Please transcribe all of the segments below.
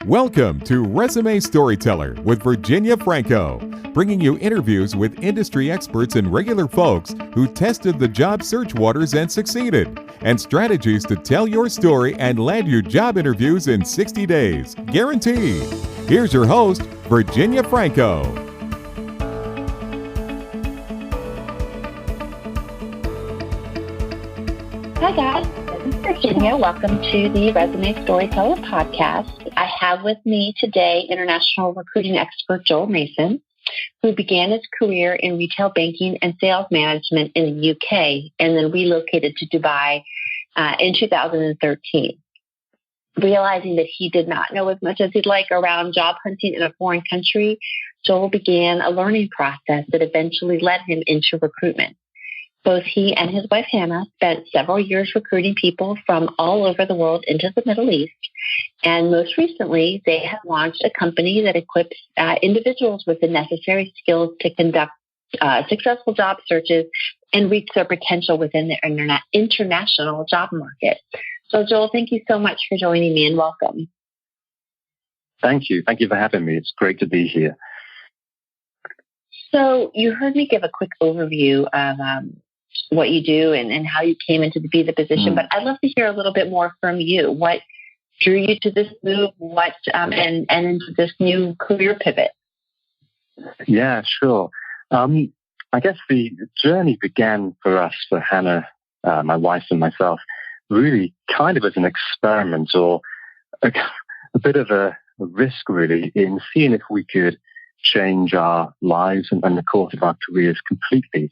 Welcome to Resume Storyteller with Virginia Franco, bringing you interviews with industry experts and regular folks who tested the job search waters and succeeded, and strategies to tell your story and land your job interviews in 60 days, guaranteed. Here's your host, Virginia Franco. Hi guys, this is Virginia. Welcome to the Resume Storyteller podcast. I have with me today international recruiting expert Joel Mason, who began his career in retail banking and sales management in the UK and then relocated to Dubai in 2013. Realizing that he did not know as much as he'd like around job hunting in a foreign country, Joel began a learning process that eventually led him into recruitment. Both he and his wife, Hannah, spent several years recruiting people from all over the world into the Middle East. And most recently, they have launched a company that equips individuals with the necessary skills to conduct successful job searches and reach their potential within the international job market. So, Joel, thank you so much for joining me and welcome. Thank you. Thank you for having me. It's great to be here. So you heard me give a quick overview of what you do and how you came into the position, but I'd love to hear a little bit more from you. What drew you to this move? What and into this new career pivot? Yeah, sure. I guess the journey began for us, for Hannah, my wife, and myself, really kind of as an experiment or a bit of a risk, really, in seeing if we could change our lives and the course of our careers completely.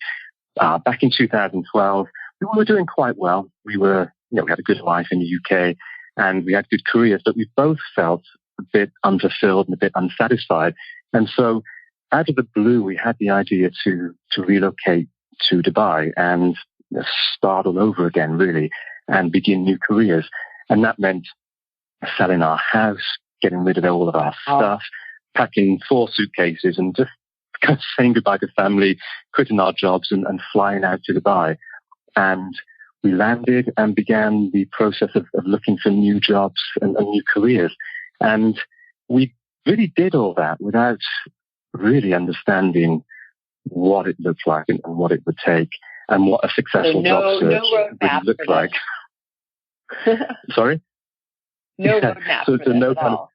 Back in 2012, we were doing quite well. We had a good life in the UK and we had good careers, but we both felt a bit unfulfilled and a bit unsatisfied. And so out of the blue, we had the idea to relocate to Dubai and start all over again, really, and begin new careers. And that meant selling our house, getting rid of all of our stuff, packing 4 suitcases and just kind of saying goodbye to family, quitting our jobs and flying out to Dubai. And we landed and began the process of looking for new jobs and new careers. And we really did all that without really understanding what it looked like and what it would take and what a successful job search would look like. Sorry? No roadmap for this at all.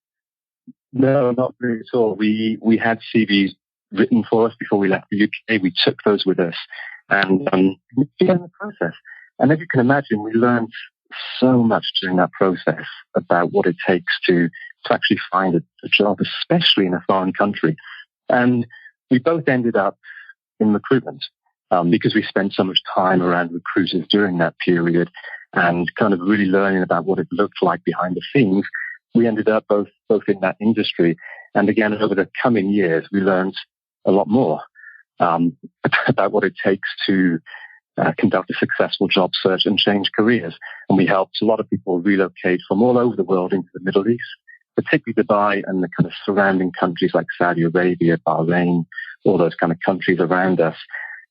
No, not really at all. We had CVs written for us before we left the UK. We took those with us and we began the process. And as you can imagine, we learned so much during that process about what it takes to actually find a job, especially in a foreign country. And we both ended up in recruitment because we spent so much time around recruiters during that period and kind of really learning about what it looked like behind the scenes. We ended up both in that industry. And again, over the coming years, we learned a lot more about what it takes to conduct a successful job search and change careers. And we helped a lot of people relocate from all over the world into the Middle East, particularly Dubai and the kind of surrounding countries like Saudi Arabia, Bahrain, all those kind of countries around us.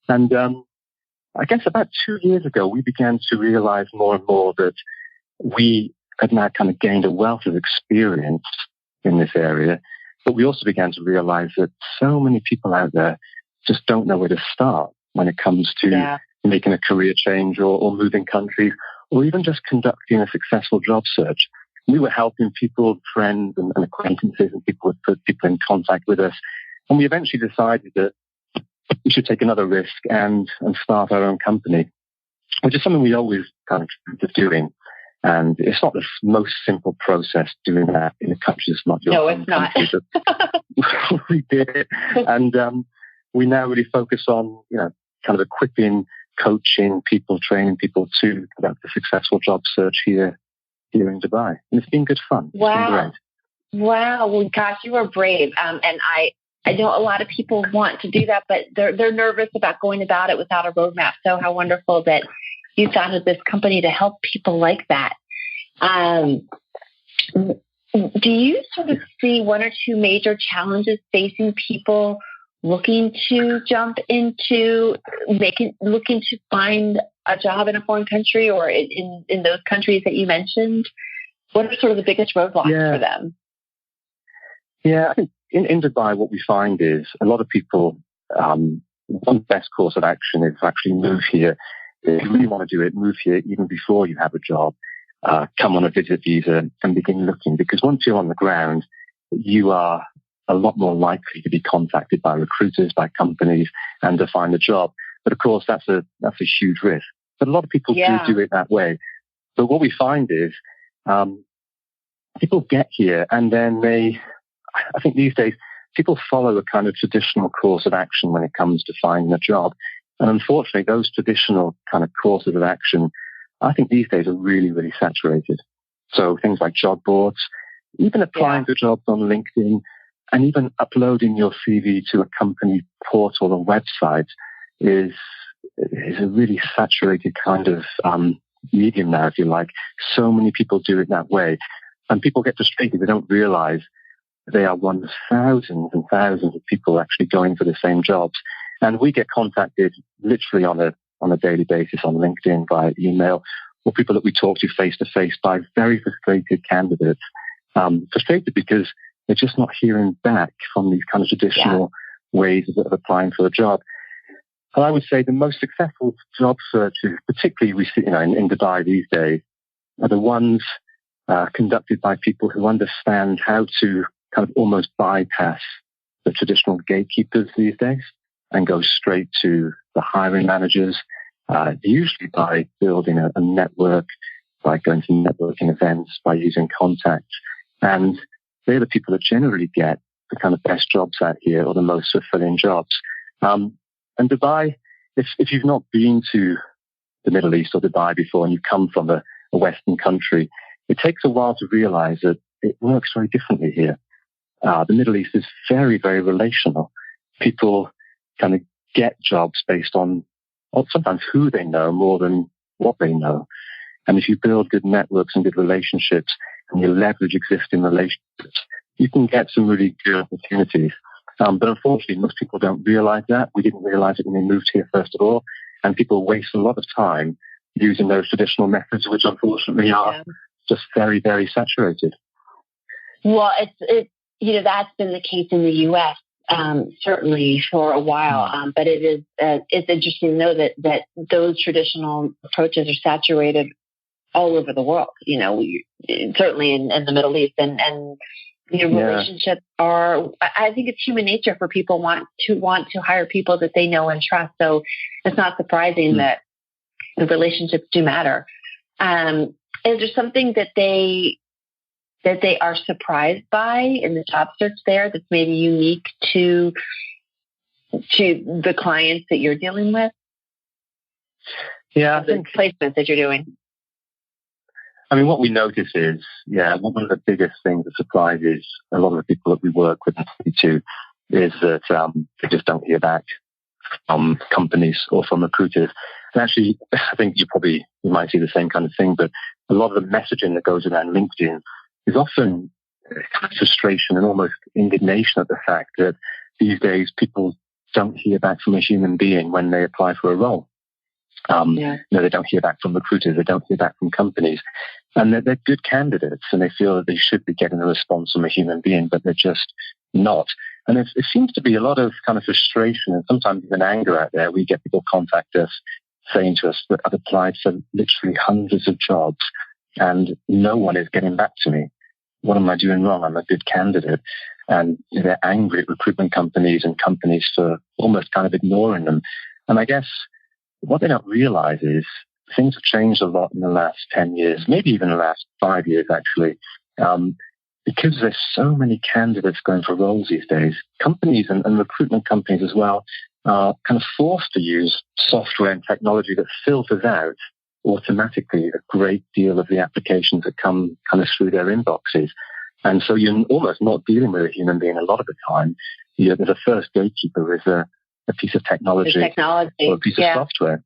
And I guess about 2 years ago, we began to realize more and more that we had now kind of gained a wealth of experience in this area, but we also began to realize that so many people out there just don't know where to start when it comes to making a career change or moving countries or even just conducting a successful job search. We were helping people, friends and acquaintances, and people would put people in contact with us. And we eventually decided that we should take another risk and start our own company, which is something we always kind of dreamed of doing. And it's not the most simple process doing that in a country that's not your own country. But we did it. And we now really focus on, kind of equipping, coaching people, training people to conduct a successful job search here in Dubai. And it's been good fun. Wow. It's been great. Wow. Well, gosh, you are brave. And I know a lot of people want to do that, but they're nervous about going about it without a roadmap. So how wonderful that you founded this company to help people like that. Do you sort of see 1 or 2 major challenges facing people looking to jump into looking to find a job in a foreign country or in those countries that you mentioned? What are sort of the biggest roadblocks for them? Yeah, I think in Dubai, what we find is a lot of people, one best course of action is to actually move here. If you really want to do it, move here even before you have a job. Come on a visit visa and begin looking, because once you're on the ground, you are a lot more likely to be contacted by recruiters, by companies, and to find a job. But of course, that's a huge risk. But a lot of people do it that way. But what we find is people get here and then I think these days, people follow a kind of traditional course of action when it comes to finding a job. And unfortunately, those traditional kind of courses of action, I think these days are really, really saturated. So things like job boards, even applying for jobs on LinkedIn, and even uploading your CV to a company portal or website is a really saturated kind of medium now, if you like. So many people do it that way. And people get frustrated. They don't realize they are one of thousands and thousands of people actually going for the same jobs. And we get contacted literally on a daily basis on LinkedIn, via email, or people that we talk to face to face by very frustrated candidates. Frustrated because they're just not hearing back from these kind of traditional ways of applying for a job. And I would say the most successful job searches, particularly we see in Dubai these days, are the ones conducted by people who understand how to kind of almost bypass the traditional gatekeepers these days and go straight to the hiring managers, usually by building a network, by going to networking events, by using contacts. And they're the people that generally get the kind of best jobs out here, or the most fulfilling jobs. And Dubai, if you've not been to the Middle East or Dubai before and you come from a Western country, it takes a while to realize that it works very differently here. The Middle East is very, very relational. People kind of get jobs based on sometimes who they know more than what they know. And if you build good networks and good relationships and you leverage existing relationships, you can get some really good opportunities. But unfortunately, most people don't realize that. We didn't realize it when we moved here, first of all. And people waste a lot of time using those traditional methods, which unfortunately are just very, very saturated. Well, that's been the case in the U.S. Certainly for a while. But it's interesting to know that those traditional approaches are saturated all over the world. Certainly in the Middle East, and relationships are. I think it's human nature for people want to hire people that they know and trust. So it's not surprising that the relationships do matter. Is there something that they are surprised by in the job search there that's maybe unique to the clients that you're dealing with? Yeah, I think placements that you're doing. I mean, what we notice is, one of the biggest things that surprises a lot of the people that we work with and speak to is that they just don't hear back from companies or from recruiters. And actually, I think you might see the same kind of thing, but a lot of the messaging that goes around LinkedIn is often frustration and almost indignation at the fact that these days people don't hear back from a human being when they apply for a role. They don't hear back from recruiters, they don't hear back from companies. And they're good candidates and they feel that they should be getting a response from a human being, but they're just not. And it seems to be a lot of kind of frustration and sometimes even anger out there. We get people contact us saying to us that I've applied for literally hundreds of jobs and no one is getting back to me. What am I doing wrong? I'm a good candidate. And they're angry at recruitment companies and companies for almost kind of ignoring them. And I guess what they don't realize is things have changed a lot in the last 10 years, maybe even the last 5 years, actually. Because there's so many candidates going for roles these days, companies and recruitment companies as well are kind of forced to use software and technology that filters out automatically a great deal of the applications that come kind of through their inboxes. And so you're almost not dealing with a human being a lot of the time. The first gatekeeper is a piece of technology or a piece of software.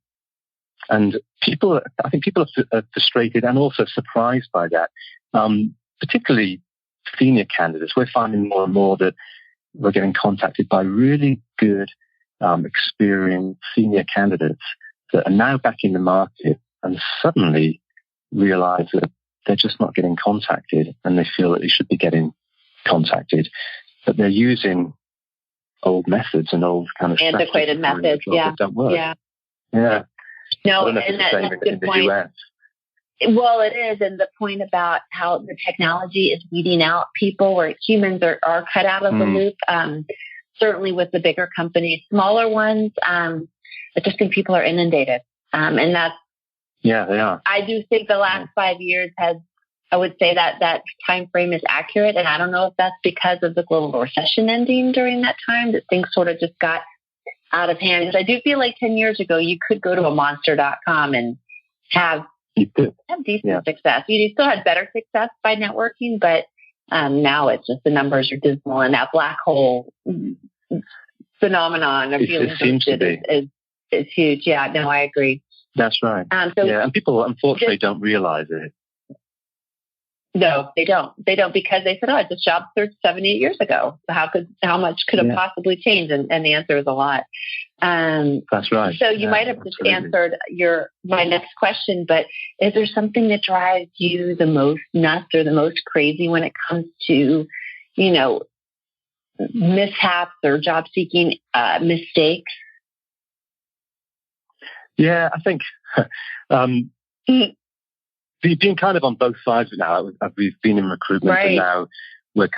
And I think people are frustrated and also surprised by that, particularly senior candidates. We're finding more and more that we're getting contacted by really good, experienced senior candidates that are now back in the market and suddenly realize that they're just not getting contacted and they feel that they should be getting contacted. that they're using old methods and old kind of antiquated methods. Yeah. That don't work. Yeah. Yeah. No, I don't know if and it's the same in the point. US. Well, it is. And the point about how the technology is weeding out people where humans are cut out of the loop, certainly with the bigger companies. Smaller ones, I just think people are inundated. And that's, yeah, they are. I do think the last 5 years I would say that time frame is accurate. And I don't know if that's because of the global recession ending during that time, that things sort of just got out of hand. Because I do feel like 10 years ago, you could go to a monster.com and have decent success. You still had better success by networking, but now it's just the numbers are dismal, and that black hole phenomenon of feeling boosted is huge. Yeah, no, I agree. That's right. And people unfortunately don't realize it. No, they don't. They don't, because they said, "Oh, I just job searched 7, 8 years ago. How much could it possibly change?" And the answer is a lot. That's right. So you might have just answered my next question, but is there something that drives you the most nuts or the most crazy when it comes to, mishaps or job seeking mistakes? Yeah, I think being kind of on both sides now. We've been in recruitment, and now we're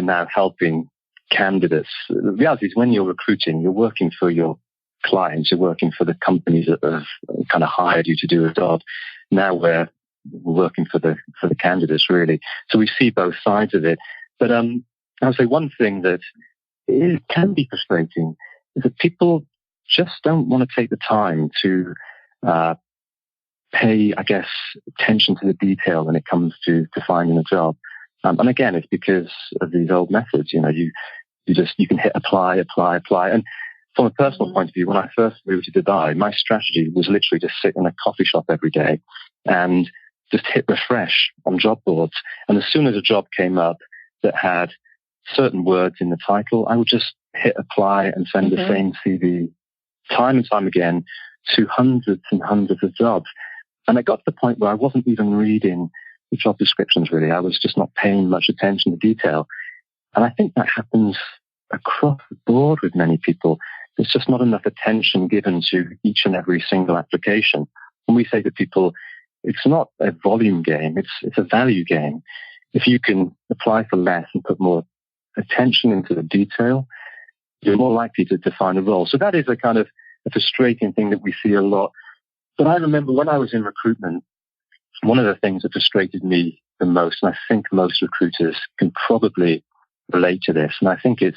now helping candidates. The reality is, when you're recruiting, you're working for your clients, you're working for the companies that have kind of hired you to do a job. Now we're working for the candidates, really. So we see both sides of it. But I would say one thing that can be frustrating is that people just don't want to take the time to pay, I guess, attention to the detail when it comes to finding a job. And again, it's because of these old methods. You can hit apply. And from a personal point of view, when I first moved to Dubai, my strategy was literally to sit in a coffee shop every day and just hit refresh on job boards. And as soon as a job came up that had certain words in the title, I would just hit apply and send the same CV time and time again to hundreds and hundreds of jobs. And I got to the point where I wasn't even reading the job descriptions, really. I was just not paying much attention to detail. And I think that happens across the board with many people. There's just not enough attention given to each and every single application. When we say to people, it's not a volume game, it's a value game. If you can apply for less and put more attention into the detail, you're more likely to find a role. So that is a kind of a frustrating thing that we see a lot. But I remember when I was in recruitment, one of the things that frustrated me the most, and I think most recruiters can probably relate to this, and I think it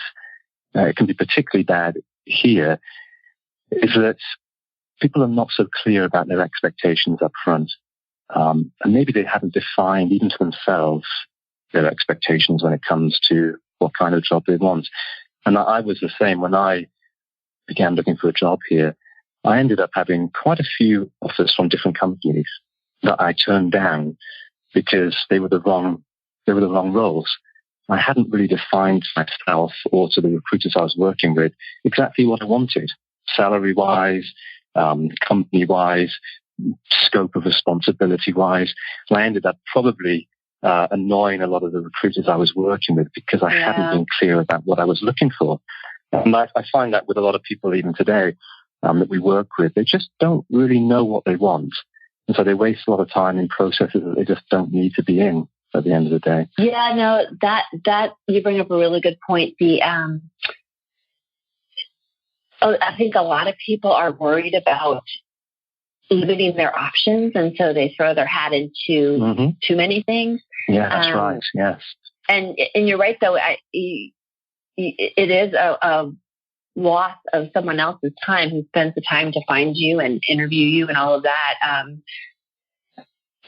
can be particularly bad here, is that people are not so clear about their expectations up front. And maybe they haven't defined, even to themselves, their expectations when it comes to what kind of job they want. And I was the same. When I began looking for a job here, I ended up having quite a few offers from different companies that I turned down because they were the wrong roles. I hadn't really defined myself or to the recruiters I was working with exactly what I wanted, salary-wise, company-wise, scope of responsibility-wise. And I ended up probably annoying a lot of the recruiters I was working with because I hadn't been clear about what I was looking for. And I find that with a lot of people even today that we work with, they just don't really know what they want. And so they waste a lot of time in processes that they just don't need to be in at the end of the day. Yeah, no, that you bring up a really good point. I think a lot of people are worried about limiting their options, and so they throw their hat into too many things. Yeah, that's right. Yes, and you're right though. It is a loss of someone else's time who spends the time to find you and interview you and all of that.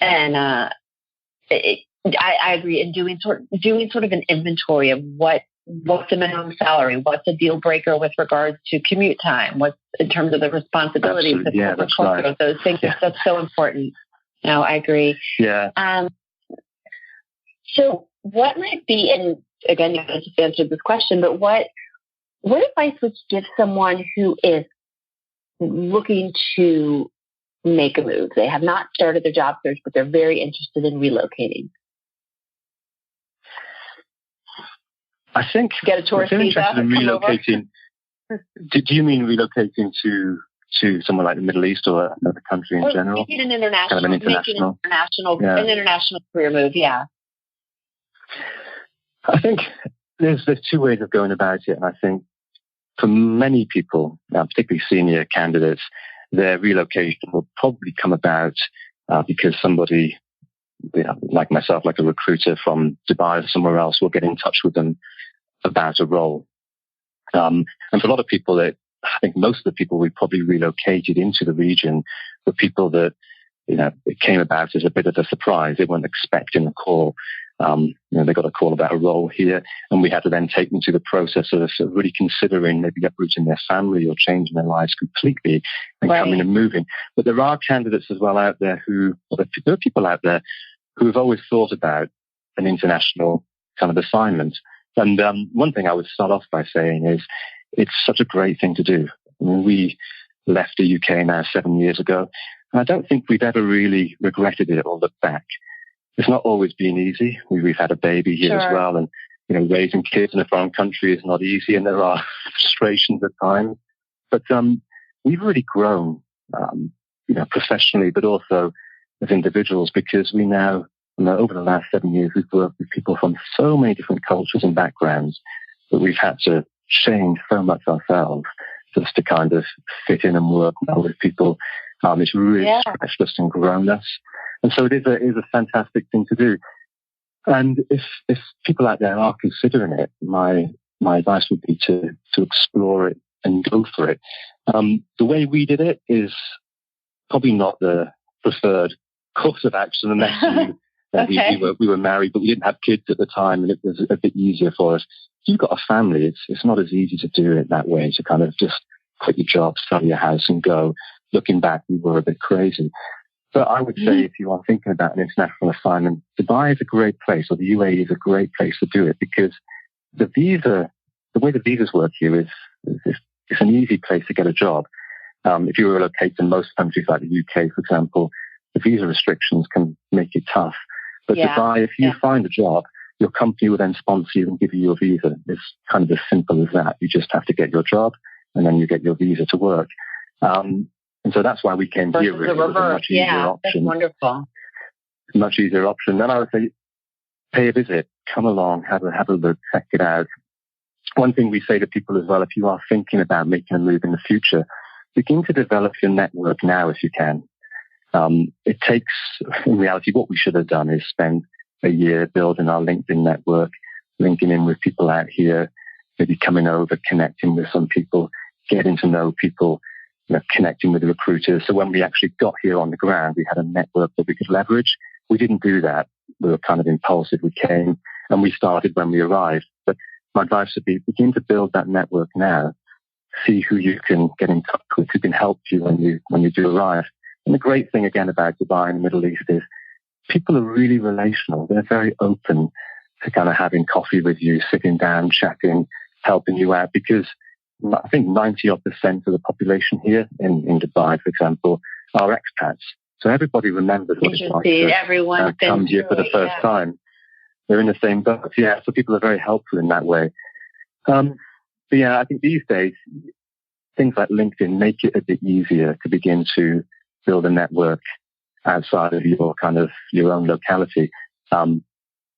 I agree. And doing sort of an inventory of what's the minimum salary, what's a deal breaker with regards to commute time, what's in terms of the responsibilities, the corporate culture, right. Those things. Yeah. That's so important. No, I agree. Yeah. So what might be, and again, you just answered this question, but what advice would you give someone who is looking to make a move? They have not started their job search, but they're very interested in relocating. I think get a tourist visa. Interested in relocating. Do you mean relocating to somewhere like the Middle East or another country in general? Making an international, kind of an international career move. Yeah. I think there's two ways of going about it, and I think for many people, particularly senior candidates, their relocation will probably come about because somebody, like myself, like a recruiter from Dubai or somewhere else, will get in touch with them about a role. And for a lot of people, I think most of the people we probably relocated into the region were people that, it came about as a bit of a surprise. They weren't expecting a call. They got a call about a role here, and we had to then take them through the process of really considering maybe uprooting their family or changing their lives completely and coming and moving. But there are candidates as well out there there are people out there who have always thought about an international kind of assignment. And one thing I would start off by saying is it's such a great thing to do. I mean, we left the UK now 7 years ago, and I don't think we've ever really regretted it or looked back. It's not always been easy. We've had a baby here as well, and raising kids in a foreign country is not easy, and there are frustrations at times. But we've really grown, professionally, but also as individuals, because we now, over the last 7 years, we've worked with people from so many different cultures and backgrounds that we've had to change so much ourselves just to kind of fit in and work well with people. It's really stretched us and grown us. And so it is a fantastic thing to do. And if people out there are considering it, my advice would be to explore it and go for it. The way we did it is probably not the preferred course of action, unless we were married, but we didn't have kids at the time, and it was a bit easier for us. If you've got a family, it's not as easy to do it that way, to kind of just quit your job, sell your house and go. Looking back, we were a bit crazy. But I would say if you are thinking about an international assignment, Dubai is a great place, or the UAE is a great place to do it, because the way the visas work here is it's an easy place to get a job. If you relocate to most countries like the UK, for example, the visa restrictions can make it tough. But Dubai, if you find a job, your company will then sponsor you and give you your visa. It's kind of as simple as that. You just have to get your job, and then you get your visa to work. And so that's why we came here. Really. It was a much easier option. That's wonderful. Much easier option. Then I would say, pay a visit, come along, have a look, check it out. One thing we say to people as well, if you are thinking about making a move in the future, begin to develop your network now if you can. It takes, in reality, what we should have done is spend a year building our LinkedIn network, linking in with people out here, maybe coming over, connecting with some people, getting to know people, connecting with the recruiters. So when we actually got here on the ground, we had a network that we could leverage. We didn't do that. We were kind of impulsive. We came and we started when we arrived. But my advice would be begin to build that network now. See who you can get in touch with, who can help you when you do arrive. And the great thing again about Dubai and the Middle East is people are really relational. They're very open to kind of having coffee with you, sitting down, chatting, helping you out, because I think 90% of the population here in Dubai, for example, are expats. So everybody remembers what it's like to come here for the first time. They're in the same boat. Yeah, so people are very helpful in that way. But yeah, I think these days, things like LinkedIn make it a bit easier to begin to build a network outside of your own locality.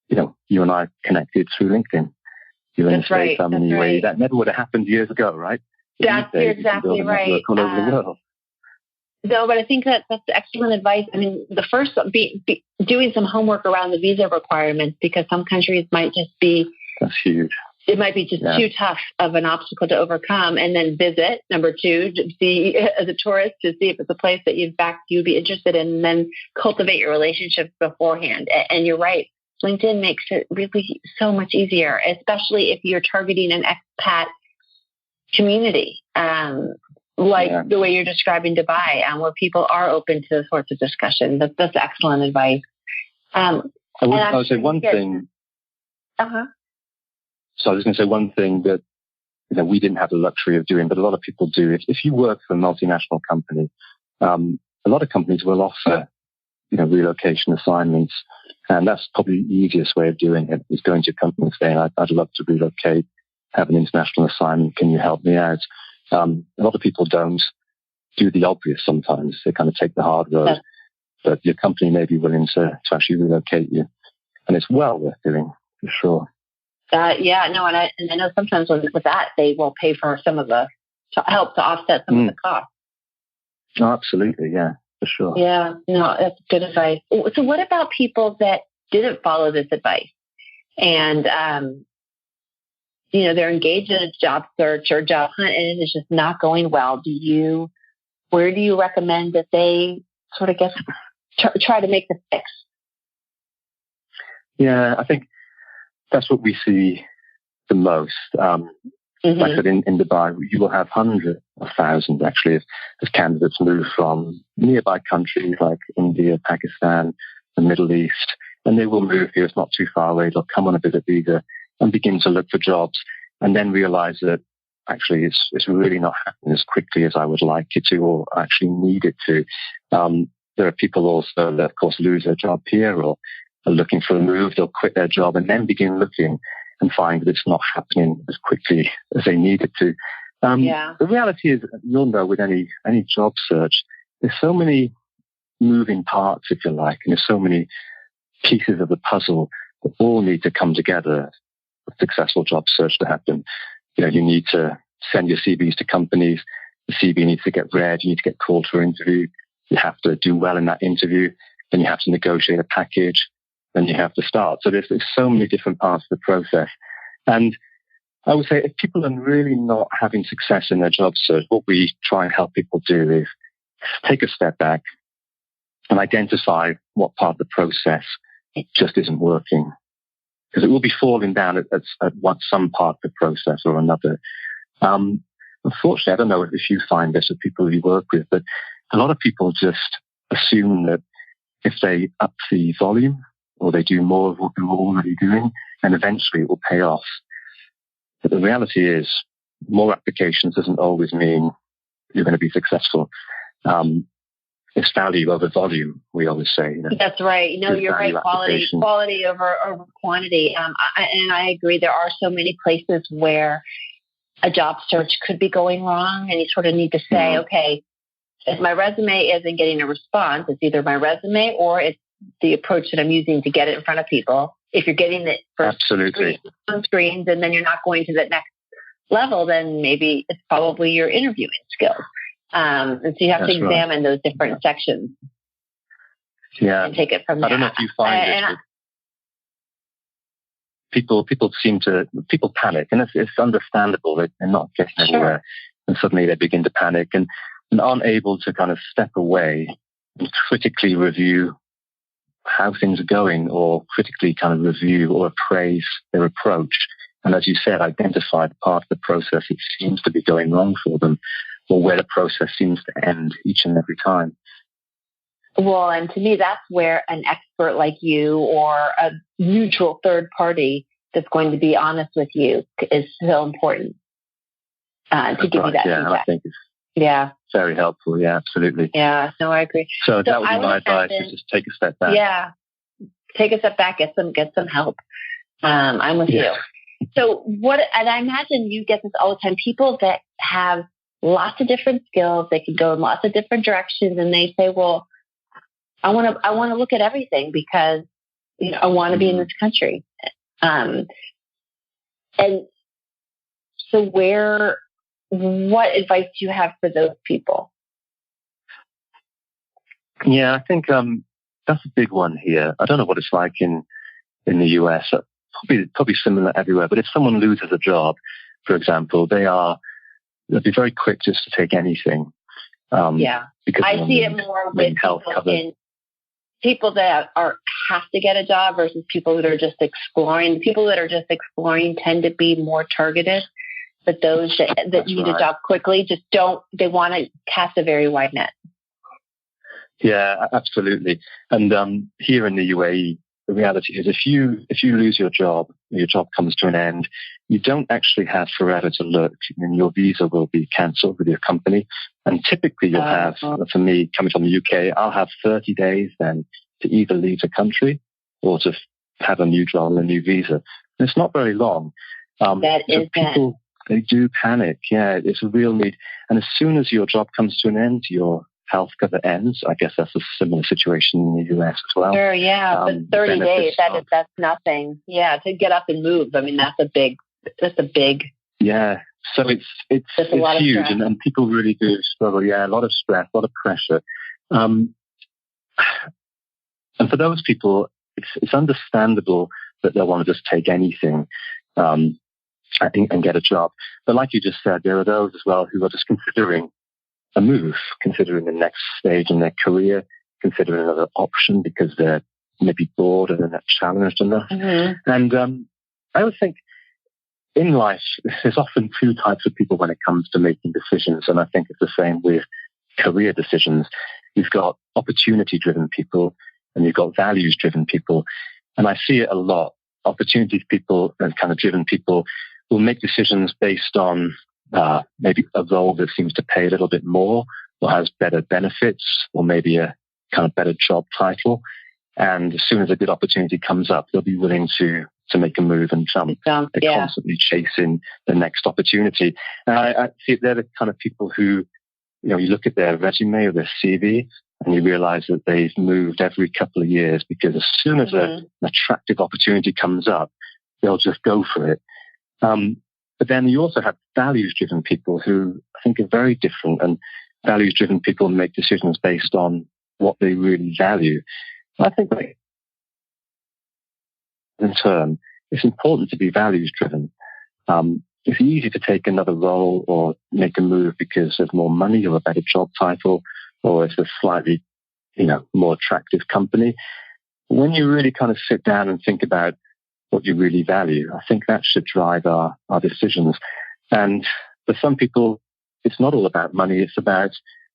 You and I connected through LinkedIn. You're in the States, I'm in the UAE. That never would have happened years ago, right? You're exactly right. All over the world. No, but I think that's excellent advice. I mean, the first, be doing some homework around the visa requirements, because some countries might just be... That's huge. It might be just too tough of an obstacle to overcome. And then visit, number two, to see as a tourist, to see if it's a place that you'd be interested in, and then cultivate your relationships beforehand. And you're right. LinkedIn makes it really so much easier, especially if you're targeting an expat community, the way you're describing Dubai, where people are open to those sorts of discussions. That's excellent advice. I would say one thing. So I was going to say one thing that we didn't have the luxury of doing, but a lot of people do. If you work for a multinational company, a lot of companies will offer relocation assignments. And that's probably the easiest way of doing it, is going to a company and saying, I'd love to relocate, have an international assignment. Can you help me out? A lot of people don't do the obvious sometimes. They kind of take the hard road. But your company may be willing to actually relocate you. And it's well worth doing, for sure. And I know sometimes with that, they will pay for some of the, to help to offset some of the costs. Oh, absolutely, yeah, for sure. Yeah, no, that's good advice. So what about people that didn't follow this advice and, they're engaged in a job search or job hunt and it is just not going well? Where do you recommend that they sort of try to make the fix? Yeah, I think that's what we see the most. Like I said, in Dubai, you will have hundreds of thousands, actually, as candidates move from nearby countries like India, Pakistan, the Middle East, and they will move here. It's not too far away. They'll come on a visit visa and begin to look for jobs, and then realize that actually it's really not happening as quickly as I would like it to, or actually need it to. There are people also that, of course, lose their job here or are looking for a move. They'll quit their job and then begin looking and find that it's not happening as quickly as they need it to. The reality is, you'll know with any job search, there's so many moving parts, if you like, and there's so many pieces of the puzzle that all need to come together for a successful job search to happen. You need to send your CVs to companies. The CV needs to get read. You need to get called for an interview. You have to do well in that interview. Then you have to negotiate a package. Then you have to start. So there's so many different parts of the process. And I would say if people are really not having success in their job search, what we try and help people do is take a step back and identify what part of the process just isn't working. Because it will be falling down at some part of the process or another. Unfortunately, I don't know if you find this with people you work with, but a lot of people just assume that if they up the volume or they do more of what they're already doing, then eventually it will pay off. But the reality is, more applications doesn't always mean you're going to be successful. It's value over volume, we always say. That's right. You're right. Quality over quantity. And I agree. There are so many places where a job search could be going wrong, and you sort of need to say, okay, if my resume isn't getting a response, it's either my resume or it's the approach that I'm using to get it in front of people. If you're getting it first screens and then you're not going to the next level, then maybe it's probably your interviewing skills. And so you have to examine those different sections. Yeah. And take it from there. I don't know if you find it. People panic, and it's understandable that they're not getting anywhere, and suddenly they begin to panic and aren't able to kind of step away and critically review how things are going, or critically kind of review or appraise their approach. And as you said, identify the part of the process that seems to be going wrong for them, or where the process seems to end each and every time. Well, and to me, that's where an expert like you or a neutral third party that's going to be honest with you is so important to give you that feedback. I think it's very helpful. Yeah, absolutely. Yeah, no, I agree. So that would be my advice, is just take a step back. Yeah, take a step back, get some help. I'm with you. So and I imagine you get this all the time, people that have lots of different skills, they can go in lots of different directions, and they say, well, I want to look at everything because I want to be in this country. And so what advice do you have for those people? Yeah, I think that's a big one here. I don't know what it's like in the US. Probably similar everywhere. But if someone loses a job, for example, they'll be very quick just to take anything. Because I see it more with people that have to get a job versus people that are just exploring. People that are just exploring tend to be more targeted, but those that need a job quickly just don't. They want to cast a very wide net. Yeah, absolutely. And here in the UAE, the reality is if you lose your job comes to an end, you don't actually have forever to look, and your visa will be cancelled with your company. And typically you'll have, for me, coming from the UK, I'll have 30 days then to either leave the country or to have a new job and a new visa. And it's not very long. People, they do panic. Yeah, it's a real need. And as soon as your job comes to an end, your health cover ends. I guess that's a similar situation in the US as well. Sure, yeah. But 30 days, that's nothing. Yeah, to get up and move. I mean, that's a big. Yeah. So it's huge, and people really do struggle. Yeah, a lot of stress, a lot of pressure. And for those people, it's understandable that they'll want to just take anything and get a job. But like you just said, there are those as well who are just considering a move, considering the next stage in their career, considering another option because they're maybe bored and they're not challenged enough. Mm-hmm. And I would think in life, there's often two types of people when it comes to making decisions. And I think it's the same with career decisions. You've got opportunity-driven people and you've got values-driven people. And I see it a lot. Opportunity people and kind of driven people will make decisions based on maybe a role that seems to pay a little bit more or has better benefits or maybe a kind of better job title. And as soon as a good opportunity comes up, they'll be willing to make a move and jump. They're constantly chasing the next opportunity. And I see they're the kind of people who, you look at their resume or their CV and you realize that they've moved every couple of years because as soon as an attractive opportunity comes up, they'll just go for it. But then you also have values-driven people who I think are very different, and values-driven people make decisions based on what they really value. I think in turn, it's important to be values-driven. It's easy to take another role or make a move because of more money or a better job title, or it's a slightly, more attractive company. When you really kind of sit down and think about what you really value, I think that should drive our decisions. And for some people, it's not all about money. It's about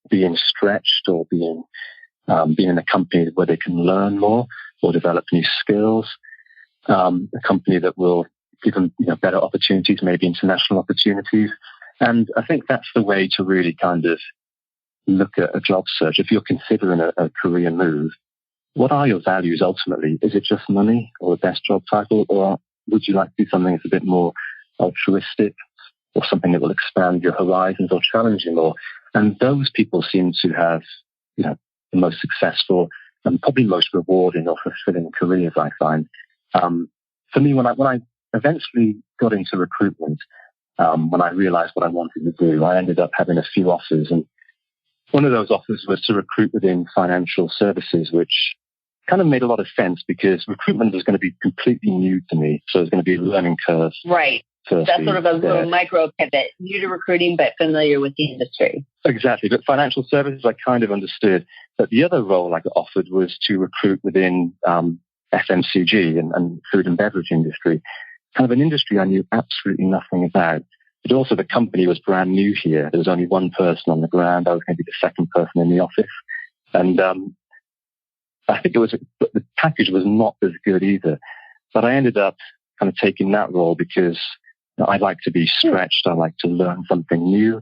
being stretched or being in a company where they can learn more or develop new skills. A company that will give them better opportunities, maybe international opportunities. And I think that's the way to really kind of look at a job search. If you're considering a career move, what are your values ultimately? Is it just money or the best job title, or would you like to do something that's a bit more altruistic or something that will expand your horizons or challenge you more? And those people seem to have, the most successful and probably most rewarding or fulfilling careers, I find. For me, when I eventually got into recruitment, when I realized what I wanted to do, I ended up having a few offers. And one of those offers was to recruit within financial services, which kind of made a lot of sense because recruitment was going to be completely new to me. So there's going to be a learning curve. Right. That's sort of a little micro pivot, new to recruiting, but familiar with the industry. Exactly. But financial services, I kind of understood. But the other role I got offered was to recruit within FMCG and food and beverage industry, kind of an industry I knew absolutely nothing about. But also the company was brand new here. There was only one person on the ground. I was going to be the second person in the office. And I think the package was not as good either. But I ended up kind of taking that role because I like to be stretched. I like to learn something new.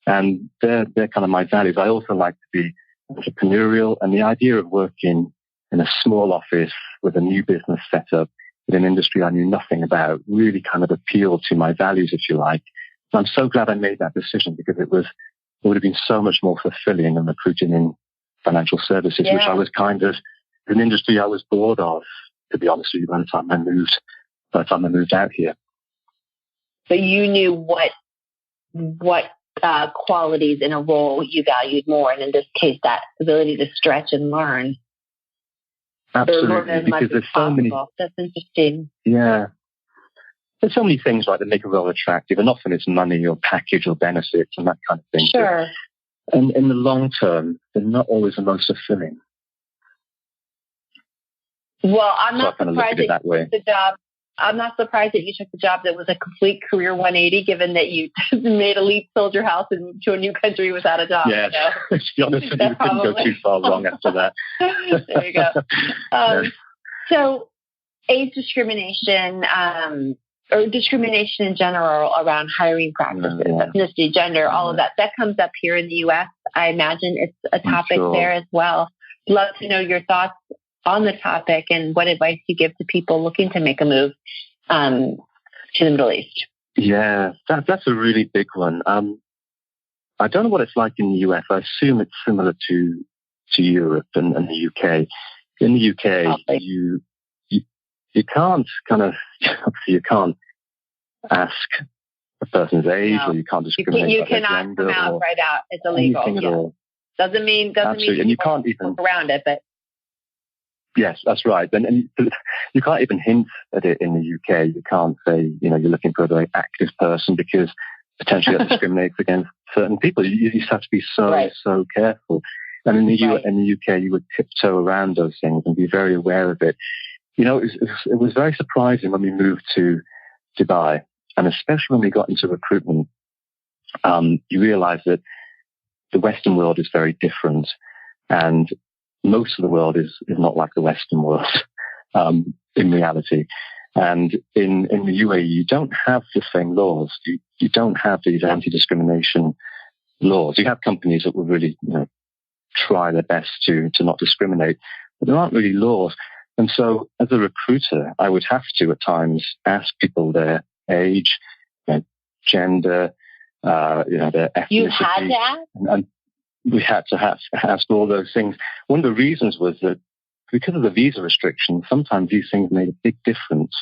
And they're kind of my values. I also like to be entrepreneurial. And the idea of working in a small office with a new business set up in an industry I knew nothing about really kind of appealed to my values, if you like. And I'm so glad I made that decision because it would have been so much more fulfilling than recruiting in financial services, which I was kind of an industry I was bored of, to be honest with you, by the time I moved out here. So you knew what qualities in a role you valued more, and in this case, that ability to stretch and learn. Absolutely, because there's so many. That's interesting. Yeah, there's so many things that make a role attractive, and often it's money or package or benefits and that kind of thing. Sure. And in the long term, they're not always the most fulfilling. Well, I'm not surprised that that way. The job. I'm not surprised that you took the job that was a complete career 180, given that you made a leap, sold your house, and to a new country without a job. Yeah, to be honest with you, we couldn't go too far wrong after that. There you go. So, age discrimination, or discrimination in general around hiring practices, ethnicity, gender, all of that comes up here in the U.S. I imagine it's a topic there as well. Love to know your thoughts on the topic and what advice you give to people looking to make a move to the Middle East? Yeah, that's a really big one. I don't know what it's like in the US. I assume it's similar to Europe and the UK. In the UK, you can't you can't ask a person's age, or you can't discriminate. You cannot come out right out. It's illegal. Anything at all. Doesn't mean and you can't even look around it, but yes, that's right. And you can't even hint at it in the UK. You can't say, you're looking for a very active person, because potentially that discriminates against certain people. You just have to be so careful. And in the UK, you would tiptoe around those things and be very aware of it. It was very surprising when we moved to Dubai, and especially when we got into recruitment. You realize that the Western world is very different, and most of the world is not like the Western world in reality. And in the UAE, you don't have the same laws. You don't have these anti-discrimination laws. You have companies that will really try their best to not discriminate, but there aren't really laws. And so as a recruiter, I would have to at times ask people their age, their gender, their ethnicity. You had to ask? And we had to ask all those things. One of the reasons was that because of the visa restrictions, sometimes these things made a big difference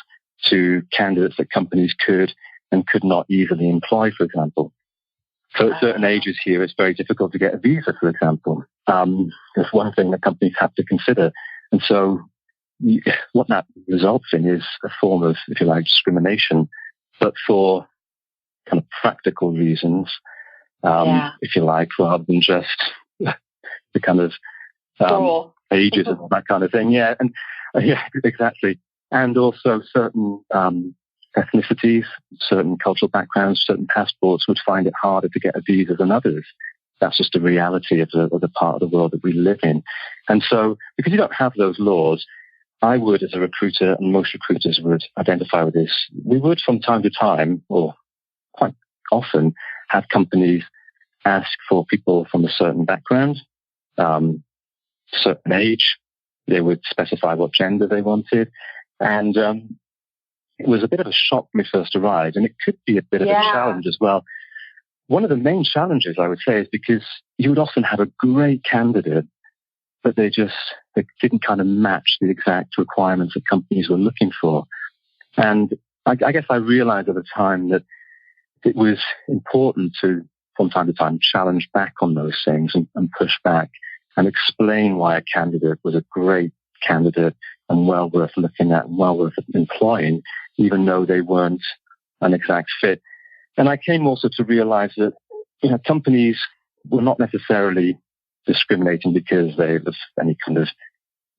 to candidates that companies could and could not easily employ, for example. So at certain ages here, it's very difficult to get a visa, for example. That's one thing that companies have to consider. And so what that results in is a form of, if you like, discrimination, but for kind of practical reasons, if you like, rather than just the kind of ages and that kind of thing. Yeah, and exactly. And also certain ethnicities, certain cultural backgrounds, certain passports would find it harder to get a visa than others. That's just the reality of the part of the world that we live in. And so, because you don't have those laws, I would, as a recruiter, and most recruiters would identify with this, we would from time to time, or quite often, have companies ask for people from a certain background, certain age. They would specify what gender they wanted. And it was a bit of a shock when we first arrived, and it could be a bit of a challenge as well. One of the main challenges, I would say, is because you would often have a great candidate, but they didn't kind of match the exact requirements that companies were looking for. And I guess I realized at the time that it was important to, from time to time, challenge back on those things and push back and explain why a candidate was a great candidate and well worth looking at and well worth employing, even though they weren't an exact fit. And I came also to realize that companies were not necessarily discriminating because they have any kind of,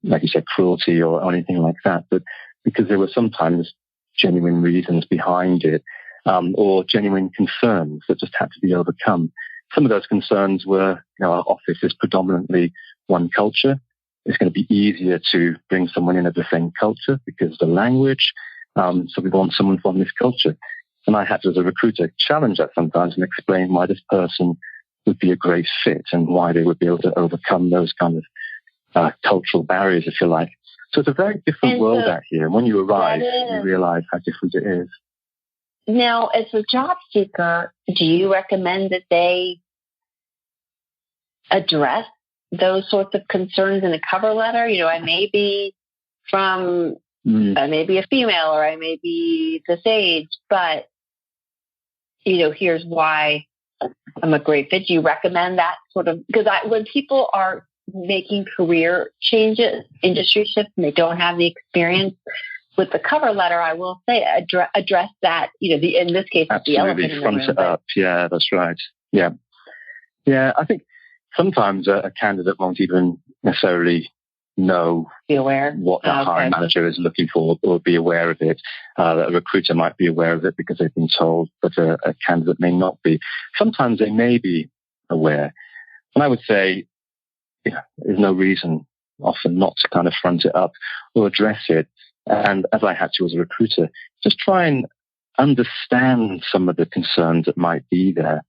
like you said, cruelty or anything like that, but because there were sometimes genuine reasons behind it, or genuine concerns that just had to be overcome. Some of those concerns were, our office is predominantly one culture. It's going to be easier to bring someone in of the same culture because of the language. So we want someone from this culture. And I had to, as a recruiter, challenge that sometimes and explain why this person would be a great fit and why they would be able to overcome those kind of cultural barriers, if you like. So it's a very different world out here. And when you arrive, you realize how different it is. Now, as a job seeker, do you recommend that they address those sorts of concerns in a cover letter? I may be from, I may be a female, or I may be this age, but, here's why I'm a great fit. Do you recommend that sort of, because when people are making career changes, industry shifts, and they don't have the experience with the cover letter, I will say address that, in this case, absolutely, the elephant in the room. Front it up. Yeah, that's right. Yeah. I think sometimes a candidate won't even necessarily know what the hiring manager is looking for, or be aware of it. A recruiter might be aware of it because they've been told, but a candidate may not be. Sometimes they may be aware. And I would say, there's no reason often not to kind of front it up or address it. And as I had to as a recruiter, just try and understand some of the concerns that might be there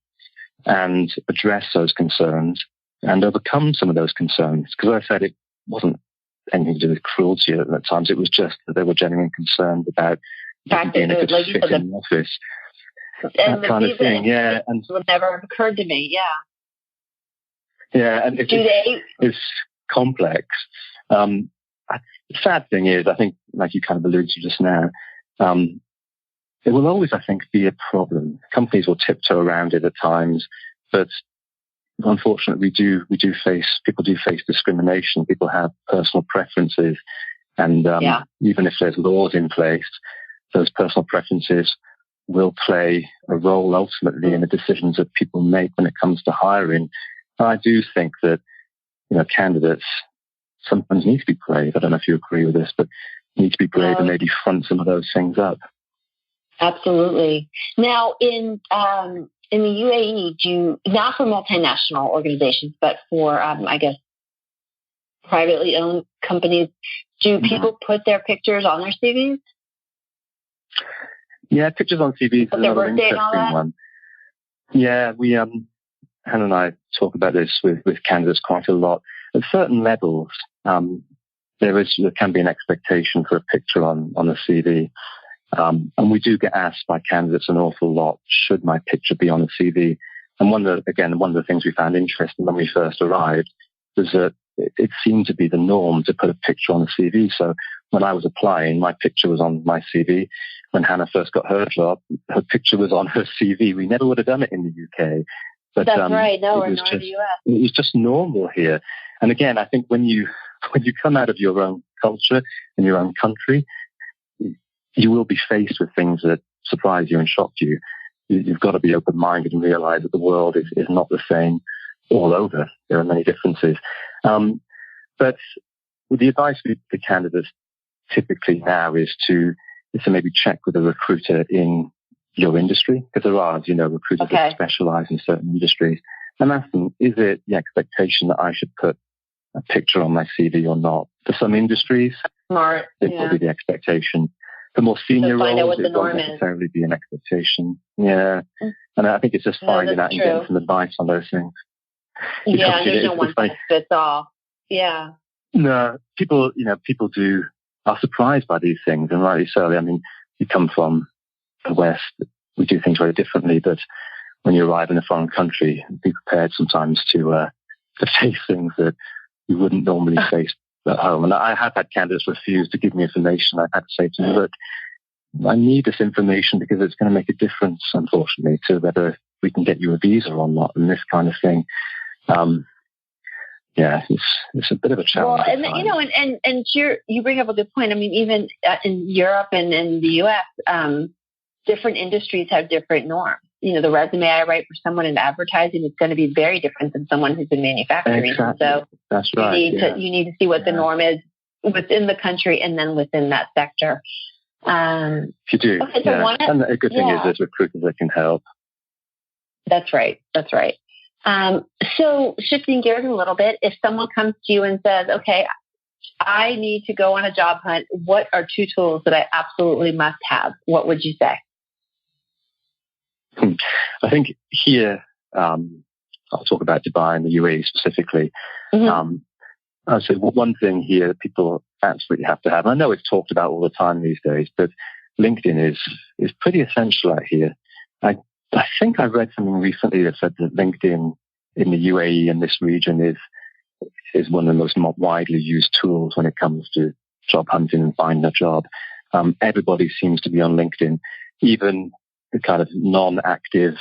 and address those concerns and overcome some of those concerns. Because as I said, it wasn't anything to do with cruelty at times. It was just that they were genuinely concerned about being a good fit in the office. And that kind of thing, yeah. And it would never have occurred to me, yeah, and it's complex. The sad thing is, I think, like you kind of alluded to just now, it will always, I think, be a problem. Companies will tiptoe around it at times, but unfortunately, people do face discrimination. People have personal preferences, and even if there's laws in place, those personal preferences will play a role ultimately in the decisions that people make when it comes to hiring. And I do think that, candidates sometimes need to be brave. I don't know if you agree with this, but need to be brave and maybe front some of those things up. Absolutely. Now, in the UAE, not for multinational organizations, but for, I guess, privately owned companies, do people put their pictures on their CVs? Yeah, pictures on CVs is another interesting one. Yeah, Hannah and I talk about this with candidates quite a lot. At certain levels, there can be an expectation for a picture on a CV. And we do get asked by candidates an awful lot, should my picture be on a CV? And one of the things we found interesting when we first arrived was that it seemed to be the norm to put a picture on a CV. So when I was applying, my picture was on my CV. When Hannah first got her job, her picture was on her CV. We never would have done it in the UK. But, that's right. No, we're not in the US. It was just normal here. And again, I think when you come out of your own culture and your own country, you will be faced with things that surprise you and shock you. You've got to be open-minded and realize that the world is not the same all over. There are many differences. But the advice we give candidates typically now is to maybe check with a recruiter in your industry, because there are, recruiters that specialize in certain industries, and ask them, is it the expectation that I should put a picture on my CV or not? For some industries, Smart. It will be the expectation. For more senior roles, it won't necessarily be an expectation. Yeah. And I think it's just finding out and getting some advice on those things. Yeah, there's no one size fits all. Yeah. No, people are surprised by these things, and rightly so. I mean, you come from the West, we do things very differently, but when you arrive in a foreign country, be prepared sometimes to face things that you wouldn't normally face at home. And I have had candidates refuse to give me information. I've had to say to them, look, I need this information because it's going to make a difference, unfortunately, to whether we can get you a visa or not, and this kind of thing. It's a bit of a challenge. Well, and you bring up a good point. I mean, even in Europe and in the US, different industries have different norms. The resume I write for someone in advertising is going to be very different than someone who's in manufacturing. Exactly. So that's right. You need to see what the norm is within the country and then within that sector. If you do. Okay, so and the good thing is there's recruiters that can help. That's right. So shifting gears a little bit, if someone comes to you and says, okay, I need to go on a job hunt, what are 2 tools that I absolutely must have? What would you say? I think here, I'll talk about Dubai and the UAE specifically. I'd say one thing here that people absolutely have to have, and I know it's talked about all the time these days, but LinkedIn is pretty essential out here. I think I read something recently that said that LinkedIn in the UAE and this region is one of the most widely used tools when it comes to job hunting and finding a job. Everybody seems to be on LinkedIn. Even the kind of non-active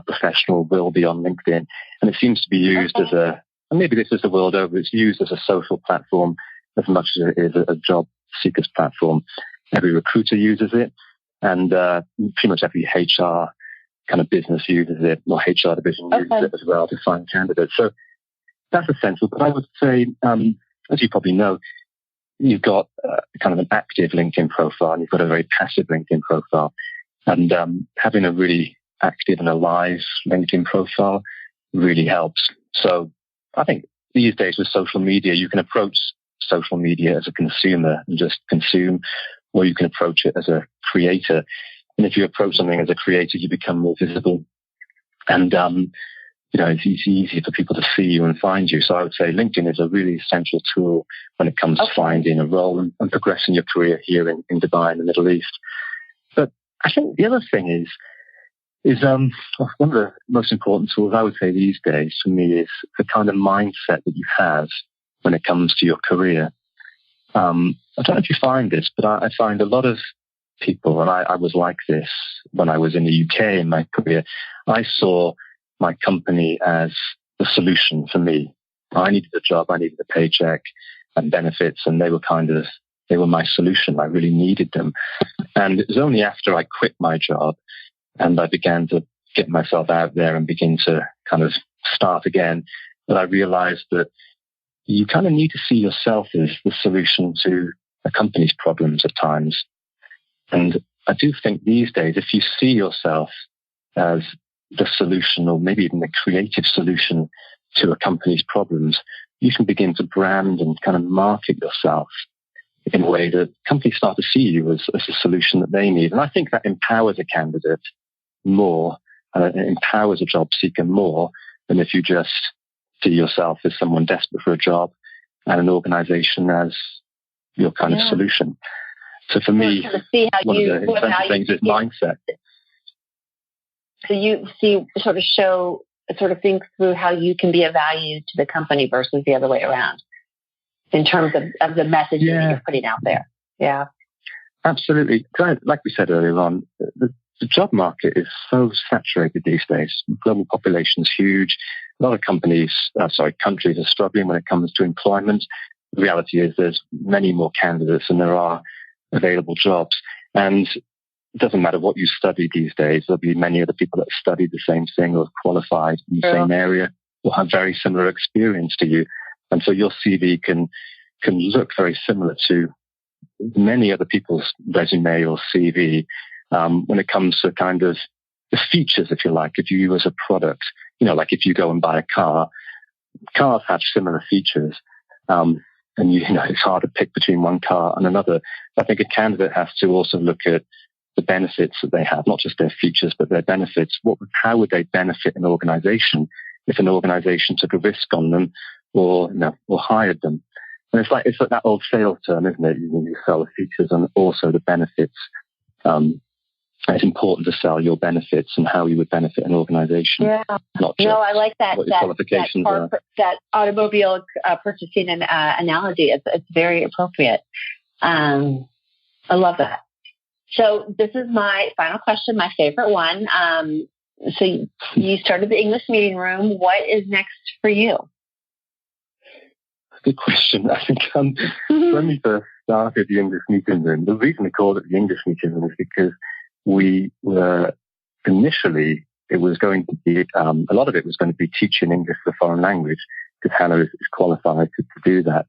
professional will be on LinkedIn. And it seems to be used and maybe this is the world over, it's used as a social platform as much as it is a job seeker's platform. Every recruiter uses it, and pretty much every HR kind of business uses it, or HR division uses it as well to find candidates. So that's essential. But I would say, as you probably know, you've got kind of an active LinkedIn profile, and you've got a very passive LinkedIn profile. And having a really active and alive LinkedIn profile really helps. So I think these days with social media, you can approach social media as a consumer and just consume, or you can approach it as a creator. And if you approach something as a creator, you become more visible. And it's easy for people to see you and find you. So I would say LinkedIn is a really essential tool when it comes to finding a role and progressing your career here in Dubai in the Middle East. But I think the other thing is one of the most important tools I would say these days for me is the kind of mindset that you have when it comes to your career. I don't know if you find this, but I find a lot of people, and I was like this when I was in the UK in my career, I saw my company as the solution for me. I needed a job, I needed a paycheck and benefits, and they were my solution. I really needed them. And it was only after I quit my job and I began to get myself out there and begin to kind of start again that I realized that you kind of need to see yourself as the solution to a company's problems at times. And I do think these days, if you see yourself as the solution or maybe even the creative solution to a company's problems, you can begin to brand and kind of market yourself in a way that companies start to see you as a solution that they need. And I think that empowers a candidate more, and it empowers a job seeker more than if you just see yourself as someone desperate for a job and an organization as your kind of solution. So for me, one of the essential things is mindset. So you sort of think through how you can be of value to the company versus the other way around in terms of the message that you're putting out there. Yeah. Absolutely. Like we said earlier on, the job market is so saturated these days. Global population is huge. A lot of countries are struggling when it comes to employment. The reality is there's many more candidates than there are available jobs. And it doesn't matter what you study these days. There'll be many other people that have studied the same thing or qualified in the same area or have very similar experience to you. And so your CV can look very similar to many other people's resume or CV when it comes to kind of the features, if you like, if you use a product. Like if you go and buy a car, cars have similar features. And it's hard to pick between one car and another. I think a candidate has to also look at the benefits that they have, not just their features, but their benefits. How would they benefit an organization if an organization took a risk on them or hired them? And it's like that old sales term, isn't it? You sell the features and also the benefits. It's important to sell your benefits and how you would benefit an organization. Yeah. Not just I like that. What your qualifications are. That automobile purchasing analogy. It's very appropriate. I love that. So this is my final question, my favorite one. So you started the English Meeting Room. What is next for you? Good question. I think when we first started the English Meeting Room, the reason we called it the English Meeting Room is because we were initially, it was going to be, a lot of it was going to be teaching English as a foreign language because Hannah is qualified to do that.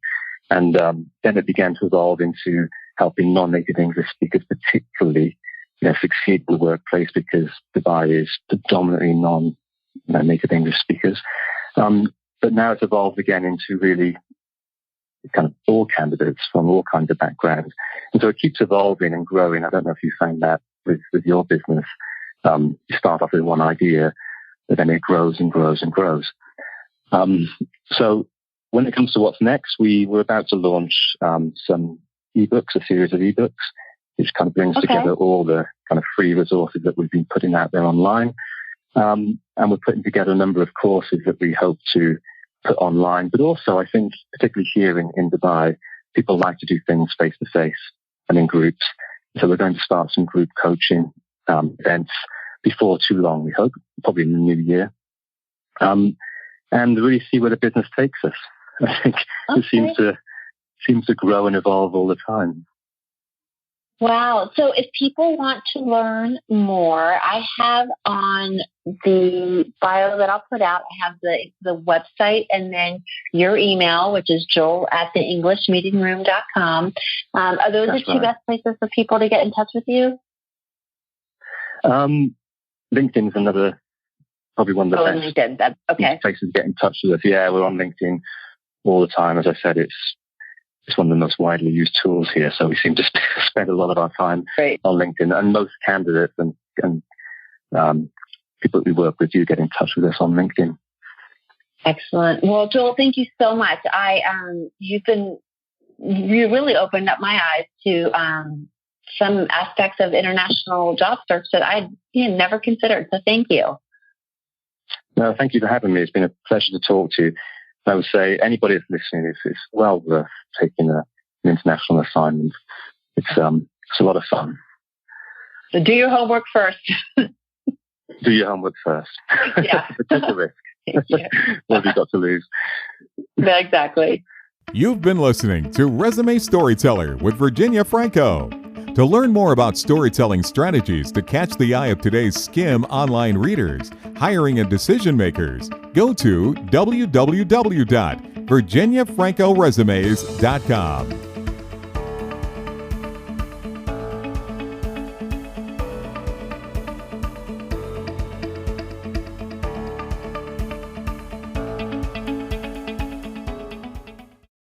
And then it began to evolve into helping non-native English speakers particularly succeed in the workplace because Dubai is predominantly non-native English speakers. But now it's evolved again into really kind of all candidates from all kinds of backgrounds. And so it keeps evolving and growing. I don't know if you find that with your business. You start off with one idea, but then it grows and grows and grows. So when it comes to what's next, we were about to launch some ebooks, a series of ebooks, which kind of brings together all the kind of free resources that we've been putting out there online. And we're putting together a number of courses that we hope to put online. But also, I think, particularly here in Dubai, people like to do things face-to-face and in groups. So we're going to start some group coaching events before too long, we hope, probably in the new year. And really see where the business takes us. I think it seems to grow and evolve all the time. Wow. So if people want to learn more, I have on the bio that I'll put out, I have the website and then your email, which is joel@TheEnglishMeetingRoom.com. Are those the two best places for people to get in touch with you? LinkedIn's another, probably one of the best LinkedIn. Okay. places to get in touch with us. Yeah, we're on LinkedIn all the time. As I said, it's one of the most widely used tools here, so we seem to spend a lot of our time on LinkedIn. And most candidates and people that we work with do get in touch with us on LinkedIn. Excellent. Well, Joel, thank you so much. You really opened up my eyes to some aspects of international job search that I never considered. So thank you. No, thank you for having me. It's been a pleasure to talk to you. I would say anybody that's listening, it's well worth taking an international assignment. It's a lot of fun. So do your homework first. Do your homework first. Yeah. Take a risk. What have you got to lose? Yeah, exactly. You've been listening to Resume Storyteller with Virginia Franco. To learn more about storytelling strategies to catch the eye of today's SKIM online readers, hiring and decision makers, go to www.virginiafrancoresumes.com.